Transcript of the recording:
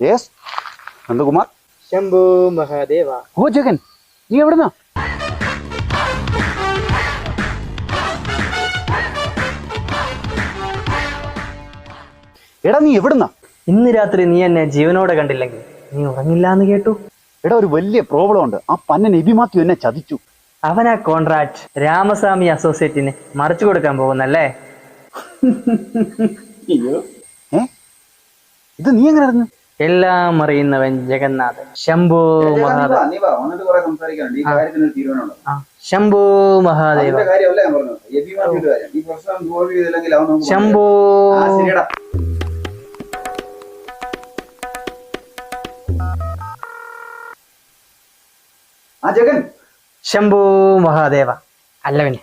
Yes, Nandakumar. Shambhu Mahadeva. ഓ ജഗൻ, നീ എവിടുന്നാ? എടാ നീ എവിടുന്നാ? ഇന്ന് രാത്രി നീ എന്നെ ജീവനോടെ കണ്ടില്ലെങ്കിൽ നീ ഉറങ്ങില്ല എന്ന് കേട്ടു. എടാ ഒരു വലിയ പ്രോബ്ലം ഉണ്ട്. ആ പന്നൻ എബി മാത്യു എന്നെ ചതിച്ചു. അവനാ കോൺട്രാക്ട് രാമസ്വാമി അസോസിയേറ്റിന് മറിച്ചു കൊടുക്കാൻ പോകുന്നല്ലേ? ഏ ഇത് നീ എങ്ങനെ അറിഞ്ഞു? എല്ലാം അറിയുന്നവൻ ജഗന്നാഥൻ. ശംഭു ശംഭു മഹാദേവ. ശംഭു. ജഗൻ. ശംഭു മഹാദേവ. അല്ല പിന്നെ